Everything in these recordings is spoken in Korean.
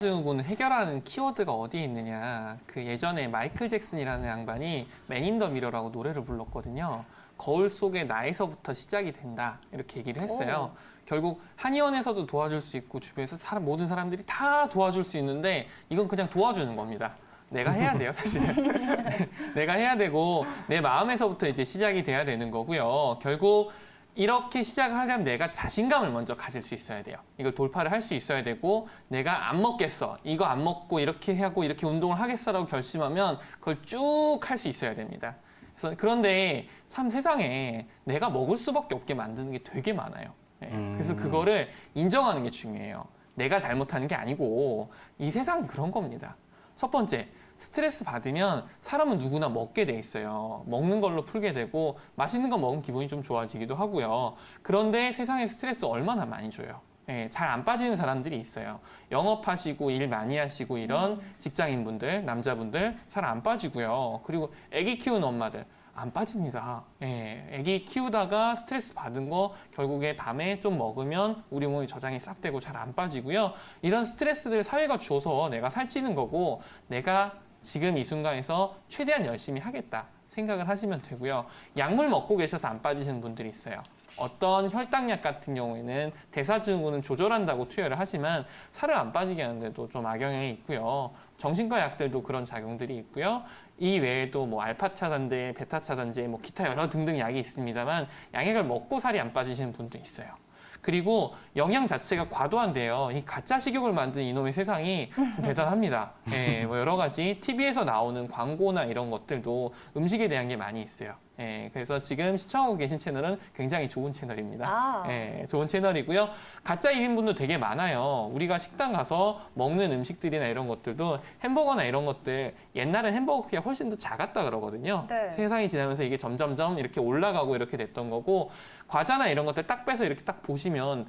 증후군을 해결하는 키워드가 어디에 있느냐. 그 예전에 마이클 잭슨이라는 양반이 맨 인 더 미러라고 노래를 불렀거든요. 거울 속의 나에서부터 시작이 된다. 이렇게 얘기를 했어요. 결국 한의원에서도 도와줄 수 있고 주변에서 모든 사람들이 다 도와줄 수 있는데 이건 그냥 도와주는 겁니다. 내가 해야 돼요, 사실. 내가 해야 되고 내 마음에서부터 이제 시작이 돼야 되는 거고요. 결국 이렇게 시작을 하려면 내가 자신감을 먼저 가질 수 있어야 돼요. 이걸 돌파를 할 수 있어야 되고 내가 안 먹겠어. 이거 안 먹고 이렇게 하고 이렇게 운동을 하겠어라고 결심하면 그걸 쭉 할 수 있어야 됩니다. 그런데 참 세상에 내가 먹을 수밖에 없게 만드는 게 되게 많아요. 그래서 그거를 인정하는 게 중요해요. 내가 잘못하는 게 아니고 이 세상이 그런 겁니다. 첫 번째, 스트레스 받으면 사람은 누구나 먹게 돼 있어요. 먹는 걸로 풀게 되고 맛있는 거 먹으면 기분이 좀 좋아지기도 하고요. 그런데 세상에 스트레스 얼마나 많이 줘요. 잘 안 빠지는 사람들이 있어요. 영업하시고 일 많이 하시고 이런 직장인분들, 남자분들 잘 안 빠지고요. 그리고 아기 키우는 엄마들 안 빠집니다. 아기 키우다가 스트레스 받은 거 결국에 밤에 좀 먹으면 우리 몸이 저장이 싹 되고 잘 안 빠지고요. 이런 스트레스들을 사회가 줘서 내가 살찌는 거고 내가 지금 이 순간에서 최대한 열심히 하겠다 생각을 하시면 되고요. 약물 먹고 계셔서 안 빠지시는 분들이 있어요. 어떤 혈당약 같은 경우에는 대사증후군은 조절한다고 투여를 하지만 살을 안 빠지게 하는데도 좀 악영향이 있고요. 정신과 약들도 그런 작용들이 있고요. 이 외에도 뭐 알파 차단제, 베타 차단제, 뭐 기타 여러 등등 약이 있습니다만 양약을 먹고 살이 안 빠지시는 분도 있어요. 그리고 영양 자체가 과도한데요. 이 가짜 식욕을 만든 이놈의 세상이 좀 대단합니다. 뭐 여러 가지 TV에서 나오는 광고나 이런 것들도 음식에 대한 게 많이 있어요. 그래서 지금 시청하고 계신 채널은 굉장히 좋은 채널입니다. 좋은 채널이고요. 가짜 1인분도 되게 많아요. 우리가 식당 가서 먹는 음식들이나 이런 것들도 햄버거나 이런 것들 옛날엔 햄버거 크기가 훨씬 더 작았다 그러거든요. 네. 세상이 지나면서 이게 점점점 이렇게 올라가고 이렇게 됐던 거고 과자나 이런 것들 딱 빼서 이렇게 딱 보시면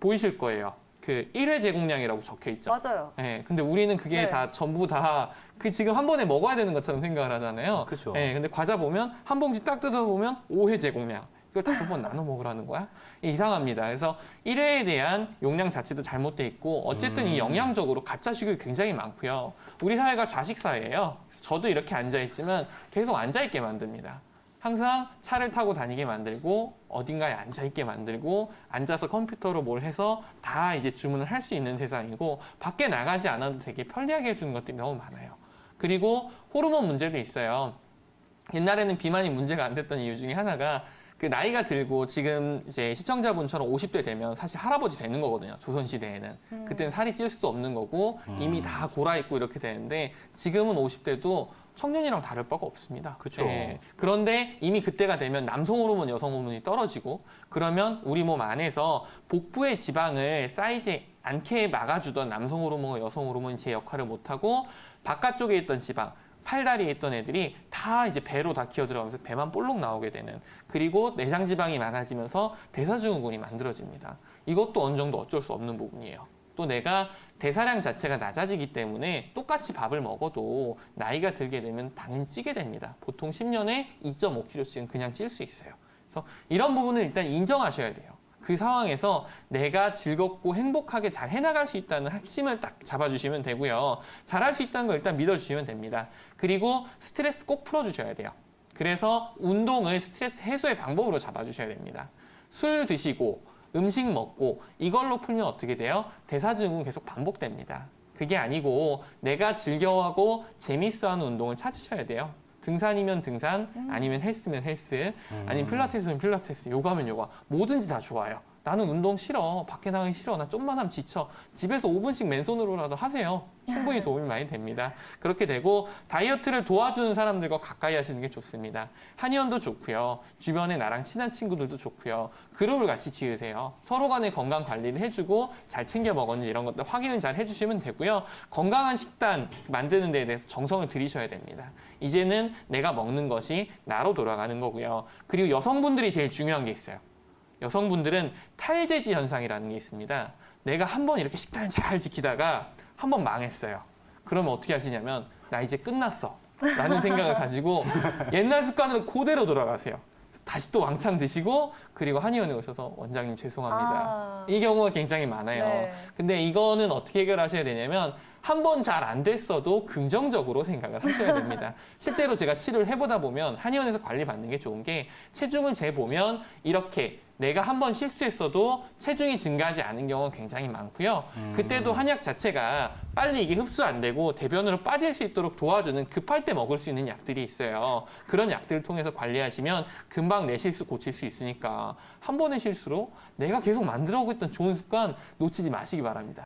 보이실 거예요. 그 1회 제공량이라고 적혀 있죠. 맞아요. 근데 우리는 그게 네. 다 전부 다 그 지금 한 번에 먹어야 되는 것처럼 생각을 하잖아요. 그렇죠. 근데 과자 보면 한 봉지 딱 뜯어보면 5회 제공량. 이걸 5번 나눠 먹으라는 거야? 이상합니다. 그래서 1회에 대한 용량 자체도 잘못돼 있고 어쨌든 이 영양적으로 가짜 식욕이 굉장히 많고요. 우리 사회가 좌식 사회예요. 그래서 저도 이렇게 앉아있지만 계속 앉아있게 만듭니다. 항상 차를 타고 다니게 만들고 어딘가에 앉아있게 만들고 앉아서 컴퓨터로 뭘 해서 다 이제 주문을 할 수 있는 세상이고 밖에 나가지 않아도 되게 편리하게 해주는 것들이 너무 많아요. 그리고 호르몬 문제도 있어요. 옛날에는 비만이 문제가 안 됐던 이유 중에 하나가 그 나이가 들고 지금 이제 시청자분처럼 50대 되면 사실 할아버지 되는 거거든요. 조선시대에는. 그때는 살이 찔 수도 없는 거고 이미 다 골아있고 이렇게 되는데 지금은 50대도 청년이랑 다를 바가 없습니다. 그렇죠. 그런데 이미 그때가 되면 남성 호르몬, 여성 호르몬이 떨어지고 그러면 우리 몸 안에서 복부의 지방을 쌓이지 않게 막아주던 남성 호르몬과 여성 호르몬이 제 역할을 못하고 바깥쪽에 있던 지방, 팔다리에 있던 애들이 다 이제 배로 다 기어 들어가면서 배만 볼록 나오게 되는 그리고 내장 지방이 많아지면서 대사증후군이 만들어집니다. 이것도 어느 정도 어쩔 수 없는 부분이에요. 또 내가 대사량 자체가 낮아지기 때문에 똑같이 밥을 먹어도 나이가 들게 되면 당연히 찌게 됩니다. 보통 10년에 2.5kg씩은 그냥 찔 수 있어요. 그래서 이런 부분을 일단 인정하셔야 돼요. 그 상황에서 내가 즐겁고 행복하게 잘 해나갈 수 있다는 핵심을 딱 잡아주시면 되고요. 잘할 수 있다는 걸 일단 믿어주시면 됩니다. 그리고 스트레스 꼭 풀어주셔야 돼요. 그래서 운동을 스트레스 해소의 방법으로 잡아주셔야 됩니다. 술 드시고 음식 먹고 이걸로 풀면 어떻게 돼요? 대사증후군 계속 반복됩니다. 그게 아니고 내가 즐겨하고 재밌어하는 운동을 찾으셔야 돼요. 등산이면 등산, 아니면 헬스면 헬스, 아니면 필라테스면 필라테스, 요가면 요가. 뭐든지 다 좋아요. 나는 운동 싫어. 밖에 나가기 싫어. 나 좀만 하면 지쳐. 집에서 5분씩 맨손으로라도 하세요. 충분히 도움이 많이 됩니다. 그렇게 되고 다이어트를 도와주는 사람들과 가까이 하시는 게 좋습니다. 한의원도 좋고요. 주변에 나랑 친한 친구들도 좋고요. 그룹을 같이 지으세요. 서로 간에 건강 관리를 해주고 잘 챙겨 먹었는지 이런 것들 확인을 잘 해주시면 되고요. 건강한 식단 만드는 데에 대해서 정성을 들이셔야 됩니다. 이제는 내가 먹는 것이 나로 돌아가는 거고요. 그리고 여성분들이 제일 중요한 게 있어요. 여성분들은 탈재지 현상이라는 게 있습니다. 내가 한번 이렇게 식단을 잘 지키다가 한번 망했어요. 그러면 어떻게 하시냐면 나 이제 끝났어 라는 생각을 가지고 옛날 습관으로 그대로 돌아가세요. 다시 또 왕창 드시고 그리고 한의원에 오셔서 원장님 죄송합니다. 이 경우가 굉장히 많아요. 네. 근데 이거는 어떻게 해결하셔야 되냐면 한 번 잘 안 됐어도 긍정적으로 생각을 하셔야 됩니다. 실제로 제가 치료를 해보다 보면 한의원에서 관리받는 게 좋은 게 체중을 재보면 이렇게 내가 한 번 실수했어도 체중이 증가하지 않은 경우가 굉장히 많고요. 그때도 한약 자체가 빨리 이게 흡수 안 되고 대변으로 빠질 수 있도록 도와주는 급할 때 먹을 수 있는 약들이 있어요. 그런 약들을 통해서 관리하시면 금방 내 실수 고칠 수 있으니까 한 번의 실수로 내가 계속 만들어오고 있던 좋은 습관 놓치지 마시기 바랍니다.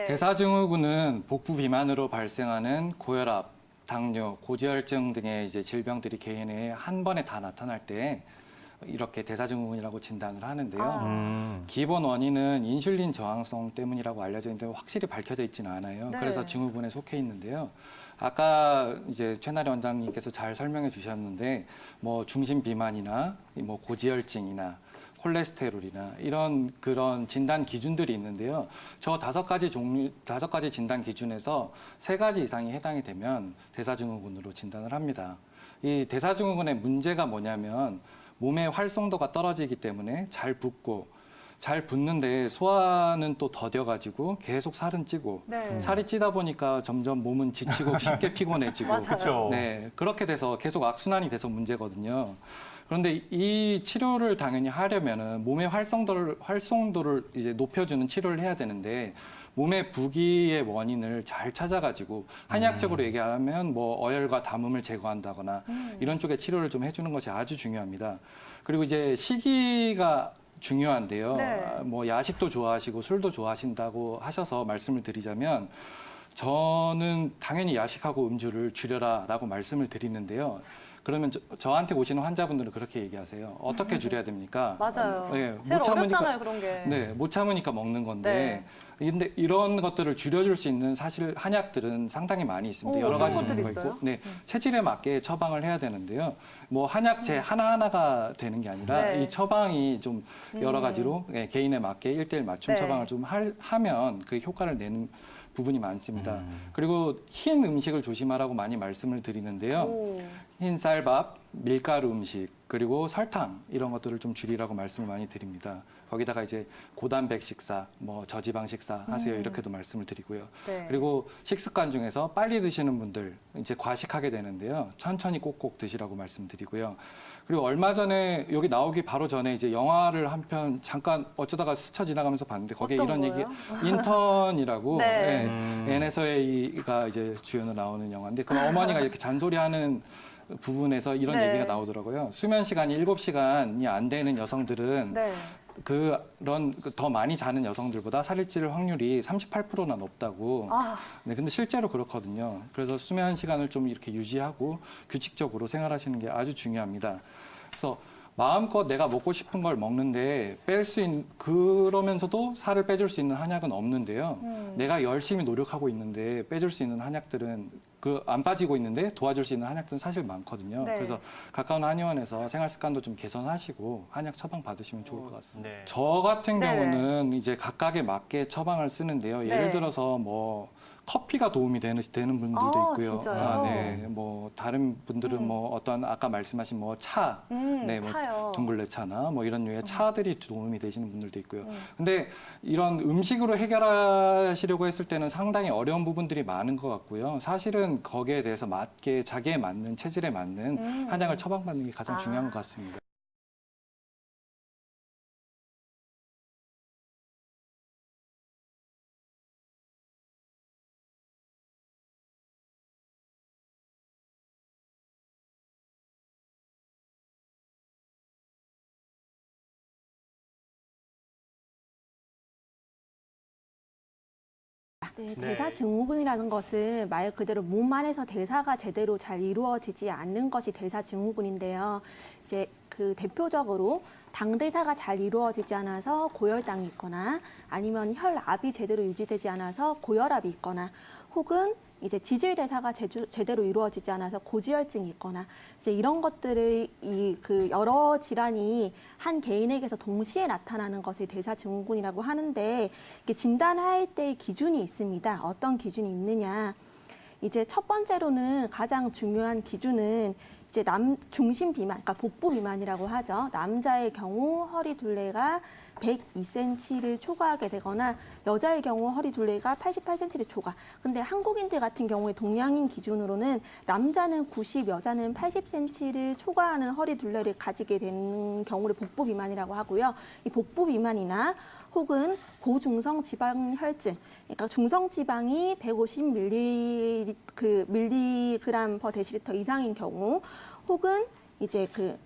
대사증후군은 복부 비만으로 발생하는 고혈압, 당뇨, 고지혈증 등의 이제 질병들이 개인에 한 번에 다 나타날 때 이렇게 대사증후군이라고 진단을 하는데요. 기본 원인은 인슐린 저항성 때문이라고 알려져 있는데 확실히 밝혀져 있지는 않아요. 네. 그래서 증후군에 속해 있는데요. 아까 이제 최나래 원장님께서 잘 설명해 주셨는데 뭐 중심 비만이나 뭐 고지혈증이나 콜레스테롤이나 이런 그런 진단 기준들이 있는데요. 저 5가지 진단 기준에서 3가지 이상이 해당이 되면 대사증후군으로 진단을 합니다. 이 대사증후군의 문제가 뭐냐면 몸의 활성도가 떨어지기 때문에 잘 붓는데 소화는 또 더뎌가지고 계속 살은 찌고 네. 살이 찌다 보니까 점점 몸은 지치고 쉽게 피곤해지고 맞아요. 그렇죠. 네, 그렇게 돼서 계속 악순환이 돼서 문제거든요. 그런데 이 치료를 당연히 하려면은 몸의 활성도를 이제 높여주는 치료를 해야 되는데 몸의 부기의 원인을 잘 찾아가지고 한의학적으로 얘기하면 뭐 어혈과 담음을 제거한다거나 이런 쪽의 치료를 좀 해주는 것이 아주 중요합니다. 그리고 이제 시기가 중요한데요. 네. 뭐 야식도 좋아하시고 술도 좋아하신다고 하셔서 말씀을 드리자면 저는 당연히 야식하고 음주를 줄여라라고 말씀을 드리는데요. 그러면 저한테 오시는 환자분들은 그렇게 얘기하세요. 어떻게 줄여야 됩니까? 맞아요. 네, 제일 어렵잖아요, 그런 게. 네, 못 참으니까 먹는 건데. 근데 이런 것들을 줄여줄 수 있는 사실 한약들은 상당히 많이 있습니다. 오, 여러 어떤 가지 것들이 종류가 있어요? 있고, 네, 체질에 맞게 처방을 해야 되는데요. 뭐 한약재 하나하나가 되는 게 아니라 네. 이 처방이 좀 여러 가지로 개인에 맞게 1:1 맞춤 네. 처방을 좀 하면 그 효과를 내는 부분이 많습니다. 그리고 흰 음식을 조심하라고 많이 말씀을 드리는데요. 오. 흰 쌀밥, 밀가루 음식, 그리고 설탕 이런 것들을 좀 줄이라고 말씀을 많이 드립니다. 거기다가 이제 고단백 식사, 뭐 저지방 식사 하세요 이렇게도 말씀을 드리고요. 네. 그리고 식습관 중에서 빨리 드시는 분들 이제 과식하게 되는데요. 천천히 꼭꼭 드시라고 말씀드리고요. 그리고 얼마 전에 여기 나오기 바로 전에 이제 영화를 한 편 잠깐 어쩌다가 스쳐 지나가면서 봤는데 거기에 어떤 이런 거예요? 얘기 인턴이라고 네. 앤에서웨이가 이제 주연을 나오는 영화인데 그 어머니가 이렇게 잔소리하는 부분에서 이런 네. 얘기가 나오더라고요. 수면 시간이 7시간이 안 되는 여성들은 네. 그런 더 많이 자는 여성들보다 살이 찔 확률이 38%나 높다고. 아, 네, 근데 실제로 그렇거든요. 그래서 수면 시간을 좀 이렇게 유지하고 규칙적으로 생활하시는 게 아주 중요합니다. 그래서 마음껏 내가 먹고 싶은 걸 먹는데 그러면서도 살을 빼줄 수 있는 한약은 없는데요. 내가 열심히 노력하고 있는데 빼줄 수 있는 한약들은 안 빠지고 있는데 도와줄 수 있는 한약들은 사실 많거든요. 네. 그래서 가까운 한의원에서 생활 습관도 좀 개선하시고 한약 처방 받으시면 좋을 것 같습니다. 네. 저 같은 네네. 경우는 이제 각각에 맞게 처방을 쓰는데요. 네. 예를 들어서 뭐 커피가 도움이 되는 분들도 아, 있고요. 진짜요? 네. 뭐 다른 분들은 뭐 어떤 아까 말씀하신 뭐 차, 네, 뭐 차요. 둥글레 차나 뭐 이런 류의 차들이 도움이 되시는 분들도 있고요. 근데 이런 음식으로 해결하시려고 했을 때는 상당히 어려운 부분들이 많은 것 같고요. 사실은 거기에 대해서 맞게 자기에 맞는 체질에 맞는 한약을 처방받는 게 가장 중요한 것 같습니다. 네, 네. 대사증후군이라는 것은 말 그대로 몸 안에서 대사가 제대로 잘 이루어지지 않는 것이 대사증후군인데요. 이제 그 대표적으로 당대사가 잘 이루어지지 않아서 고혈당이 있거나 아니면 혈압이 제대로 유지되지 않아서 고혈압이 있거나 혹은 이제 지질 대사가 제대로 이루어지지 않아서 고지혈증이 있거나 이제 이런 것들을 그 여러 질환이 한 개인에게서 동시에 나타나는 것을 대사증후군이라고 하는데 이게 진단할 때의 기준이 있습니다. 어떤 기준이 있느냐? 이제 첫 번째로는 가장 중요한 기준은 이제 중심 비만, 그러니까 복부 비만이라고 하죠. 남자의 경우 허리 둘레가 102cm를 초과하게 되거나 여자의 경우 허리 둘레가 88cm를 초과. 근데 한국인들 같은 경우에 동양인 기준으로는 남자는 90, 여자는 80cm를 초과하는 허리 둘레를 가지게 되는 경우를 복부 비만이라고 하고요. 이 복부 비만이나 혹은 고중성 지방혈증, 그러니까 중성 지방이 150mg per 데시리터 이상인 경우, 혹은 이제 그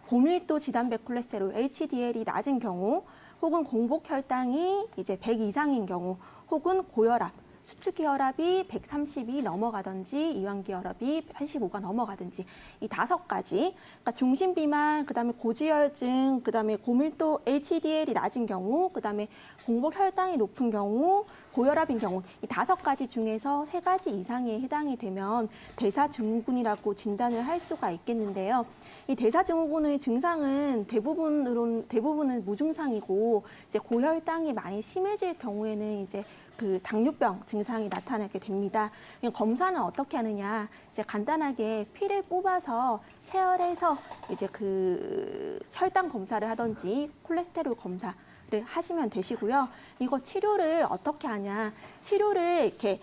고밀도 지단백 콜레스테롤 HDL이 낮은 경우, 혹은 공복 혈당이 이제 100 이상인 경우, 혹은 고혈압, 수축기 혈압이 130이 넘어가든지 이완기 혈압이 85가 넘어가든지 이 5가지, 그러니까 중심 비만, 그다음에 고지혈증, 그다음에 고밀도 HDL이 낮은 경우, 그다음에 공복 혈당이 높은 경우, 고혈압인 경우 이 5가지 중에서 3가지 이상에 해당이 되면 대사증후군이라고 진단을 할 수가 있겠는데요. 이 대사증후군의 증상은 대부분은 무증상이고 이제 고혈당이 많이 심해질 경우에는 이제 그 당뇨병 증상이 나타나게 됩니다. 검사는 어떻게 하느냐? 이제 간단하게 피를 뽑아서 체열해서 이제 그 혈당 검사를 하든지 콜레스테롤 검사를 하시면 되시고요. 이거 치료를 어떻게 하냐? 치료를 이렇게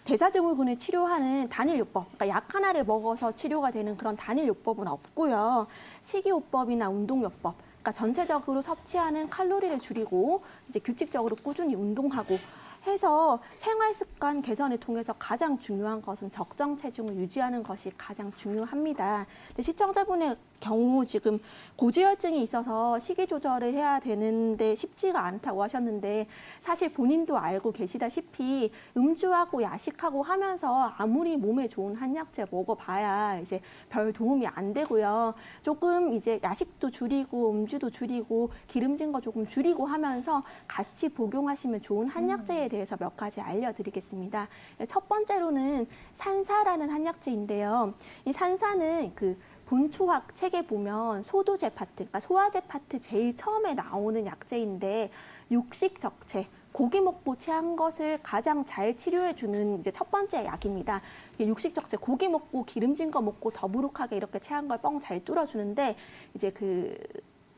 대사증후군을 치료하는 단일요법, 그러니까 약 하나를 먹어서 치료가 되는 그런 단일요법은 없고요. 식이요법이나 운동요법, 그러니까 전체적으로 섭취하는 칼로리를 줄이고 이제 규칙적으로 꾸준히 운동하고 해서 생활 습관 개선을 통해서 가장 중요한 것은 적정 체중을 유지하는 것이 가장 중요합니다. 근데 시청자분의 경우 지금 고지혈증이 있어서 식이 조절을 해야 되는데 쉽지가 않다고 하셨는데 사실 본인도 알고 계시다시피 음주하고 야식하고 하면서 아무리 몸에 좋은 한약재 먹어봐야 이제 별 도움이 안 되고요. 조금 이제 야식도 줄이고 음주도 줄이고 기름진 거 조금 줄이고 하면서 같이 복용하시면 좋은 한약재에 대해서 몇 가지 알려드리겠습니다. 첫 번째로는 산사라는 한약재인데요. 이 산사는 그 본초학 책에 보면 소도제 파트, 그러니까 소화제 파트 제일 처음에 나오는 약재인데 육식 적체, 고기 먹고 체한 것을 가장 잘 치료해주는 이제 첫 번째 약입니다. 육식 적체, 고기 먹고 기름진 거 먹고 더부룩하게 이렇게 체한 걸 뻥 잘 뚫어주는데 이제 그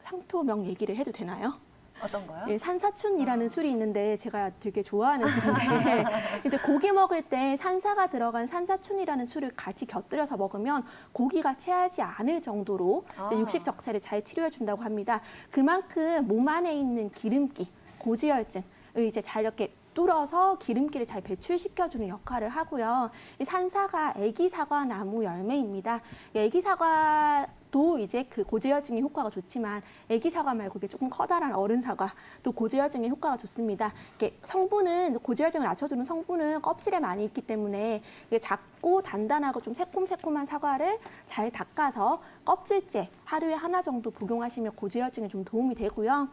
상표명 얘기를 해도 되나요? 어떤 거요? 예, 산사춘이라는 술이 있는데 제가 되게 좋아하는 술인데 이제 고기 먹을 때 산사가 들어간 산사춘이라는 술을 같이 곁들여서 먹으면 고기가 체하지 않을 정도로 이제 육식 적체를 잘 치료해 준다고 합니다. 그만큼 몸 안에 있는 기름기, 고지혈증을 이제 잘 이렇게 뚫어서 기름기를 잘 배출시켜주는 역할을 하고요. 이 산사가 애기사과 나무 열매입니다. 애기사과도 이제 그 고지혈증에 효과가 좋지만 애기사과 말고 이게 조금 커다란 어른 사과 또 고지혈증에 효과가 좋습니다. 이게 성분은 고지혈증을 낮춰주는 성분은 껍질에 많이 있기 때문에 이게 작고 단단하고 좀 새콤새콤한 사과를 잘 닦아서 껍질째 하루에 하나 정도 복용하시면 고지혈증에 좀 도움이 되고요.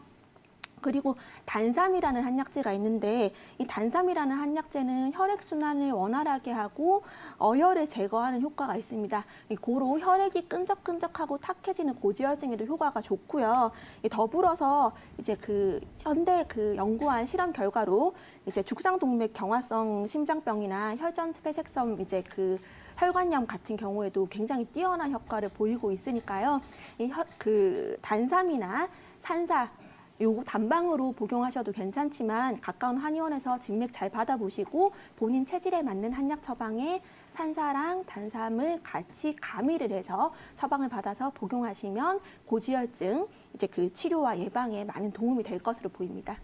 그리고 단삼이라는 한약재가 있는데 이 단삼이라는 한약재는 혈액순환을 원활하게 하고 어혈을 제거하는 효과가 있습니다. 고로 혈액이 끈적끈적하고 탁해지는 고지혈증에도 효과가 좋고요. 더불어서 이제 그 현대 그 연구한 실험 결과로 이제 죽상동맥 경화성 심장병이나 혈전폐색성 이제 그 혈관염 같은 경우에도 굉장히 뛰어난 효과를 보이고 있으니까요. 그 단삼이나 산사 요거 단방으로 복용하셔도 괜찮지만 가까운 한의원에서 진맥 잘 받아보시고 본인 체질에 맞는 한약 처방에 산사랑 단삼을 같이 가미를 해서 처방을 받아서 복용하시면 고지혈증 이제 그 치료와 예방에 많은 도움이 될 것으로 보입니다.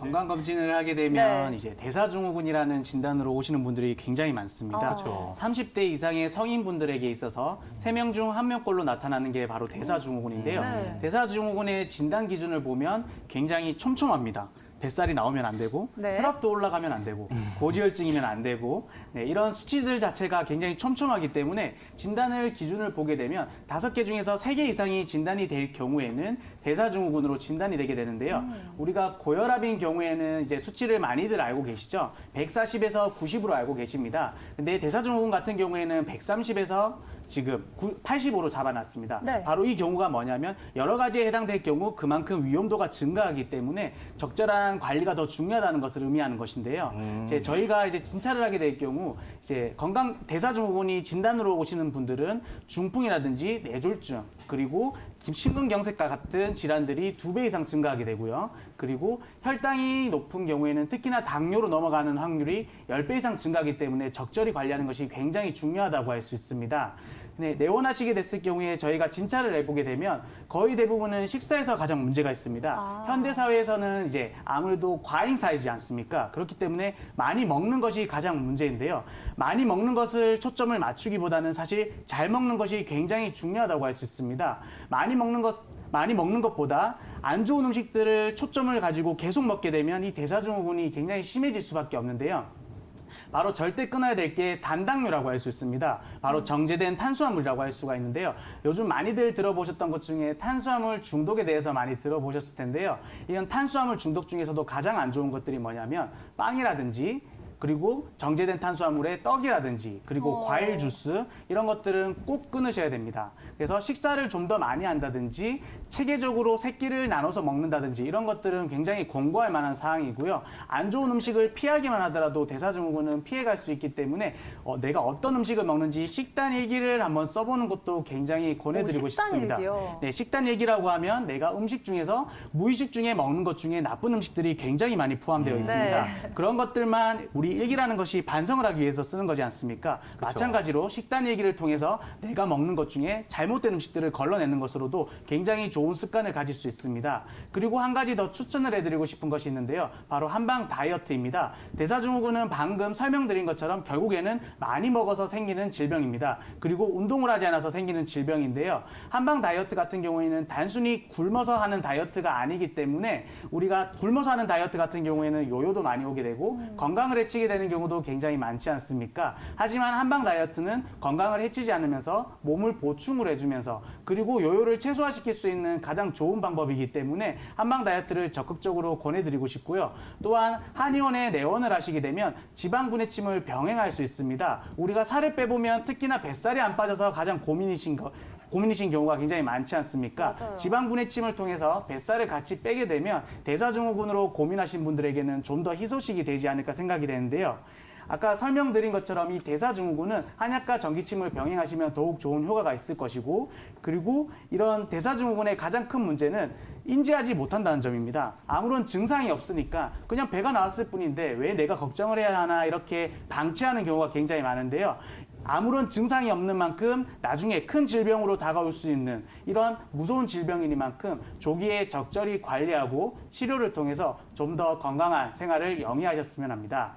건강검진을 하게 되면 네. 이제 대사증후군이라는 진단으로 오시는 분들이 굉장히 많습니다. 그렇죠. 30대 이상의 성인분들에게 있어서 3명 중 1명꼴로 나타나는 게 바로 대사증후군인데요. 네. 대사증후군의 진단 기준을 보면 굉장히 촘촘합니다. 뱃살이 나오면 안 되고 네. 혈압도 올라가면 안 되고 고지혈증이면 안 되고 네, 이런 수치들 자체가 굉장히 촘촘하기 때문에 진단을 기준을 보게 되면 5개 중에서 3개 이상이 진단이 될 경우에는 대사증후군으로 진단이 되게 되는데요. 우리가 고혈압인 경우에는 이제 수치를 많이들 알고 계시죠. 140에서 90으로 알고 계십니다. 근데 대사증후군 같은 경우에는 130에서 지금 85로 잡아놨습니다. 네. 바로 이 경우가 뭐냐면 여러 가지에 해당될 경우 그만큼 위험도가 증가하기 때문에 적절한 관리가 더 중요하다는 것을 의미하는 것인데요. 이제 저희가 이제 진찰을 하게 될 경우 이제 건강 대사증후군이 진단으로 오시는 분들은 중풍이라든지 뇌졸중 그리고 심근경색과 같은 질환들이 2배 이상 증가하게 되고요. 그리고 혈당이 높은 경우에는 특히나 당뇨로 넘어가는 확률이 10배 이상 증가하기 때문에 적절히 관리하는 것이 굉장히 중요하다고 할 수 있습니다. 네, 내원하시게 됐을 경우에 저희가 진찰을 해보게 되면 거의 대부분은 식사에서 가장 문제가 있습니다. 현대 사회에서는 이제 아무래도 과잉 사이지 않습니까? 그렇기 때문에 많이 먹는 것이 가장 문제인데요. 많이 먹는 것을 초점을 맞추기보다는 사실 잘 먹는 것이 굉장히 중요하다고 할 수 있습니다. 많이 먹는 것보다 안 좋은 음식들을 초점을 가지고 계속 먹게 되면 이 대사증후군이 굉장히 심해질 수밖에 없는데요. 바로 절대 끊어야 될 게 단당류라고 할 수 있습니다. 바로 정제된 탄수화물이라고 할 수가 있는데요. 요즘 많이들 들어보셨던 것 중에 탄수화물 중독에 대해서 많이 들어보셨을 텐데요. 이런 탄수화물 중독 중에서도 가장 안 좋은 것들이 뭐냐면 빵이라든지 그리고 정제된 탄수화물의 떡이라든지 그리고 과일 주스 이런 것들은 꼭 끊으셔야 됩니다. 그래서 식사를 좀 더 많이 한다든지 체계적으로 세 끼를 나눠서 먹는다든지 이런 것들은 굉장히 공부할 만한 사항이고요. 안 좋은 음식을 피하기만 하더라도 대사증후군은 피해갈 수 있기 때문에 내가 어떤 음식을 먹는지 식단 일기를 한번 써보는 것도 굉장히 권해드리고 식단 싶습니다. 일기요? 네, 식단 일기라고 하면 내가 음식 중에서 무의식 중에 먹는 것 중에 나쁜 음식들이 굉장히 많이 포함되어 있습니다. 네. 그런 것들만 우리 일기라는 것이 반성을 하기 위해서 쓰는 거지 않습니까? 마찬가지로 식단 일기를 통해서 내가 먹는 것 중에 잘못된 음식들을 걸러내는 것으로도 굉장히 좋은 습관을 가질 수 있습니다. 그리고 한 가지 더 추천을 해드리고 싶은 것이 있는데요. 바로 한방 다이어트입니다. 대사증후군은 방금 설명드린 것처럼 결국에는 많이 먹어서 생기는 질병입니다. 그리고 운동을 하지 않아서 생기는 질병인데요. 한방 다이어트 같은 경우에는 단순히 굶어서 하는 다이어트가 아니기 때문에 우리가 굶어서 하는 다이어트 같은 경우에는 요요도 많이 오게 되고 건강을 해치게 되는 경우도 굉장히 많지 않습니까? 하지만 한방 다이어트는 건강을 해치지 않으면서 몸을 보충을 해주면서 그리고 요요를 최소화시킬 수 있는 가장 좋은 방법이기 때문에 한방 다이어트를 적극적으로 권해드리고 싶고요. 또한 한의원에 내원을 하시게 되면 지방 분해침을 병행할 수 있습니다. 우리가 살을 빼보면 특히나 뱃살이 안 빠져서 가장 고민이신 경우가 굉장히 많지 않습니까? 맞아요. 지방 분해침을 통해서 뱃살을 같이 빼게 되면 대사증후군으로 고민하신 분들에게는 좀 더 희소식이 되지 않을까 생각이 되는데요. 아까 설명드린 것처럼 이 대사증후군은 한약과 전기침을 병행하시면 더욱 좋은 효과가 있을 것이고 그리고 이런 대사증후군의 가장 큰 문제는 인지하지 못한다는 점입니다. 아무런 증상이 없으니까 그냥 배가 나왔을 뿐인데 왜 내가 걱정을 해야 하나 이렇게 방치하는 경우가 굉장히 많은데요. 아무런 증상이 없는 만큼 나중에 큰 질병으로 다가올 수 있는 이런 무서운 질병이니만큼 조기에 적절히 관리하고 치료를 통해서 좀 더 건강한 생활을 영위하셨으면 합니다.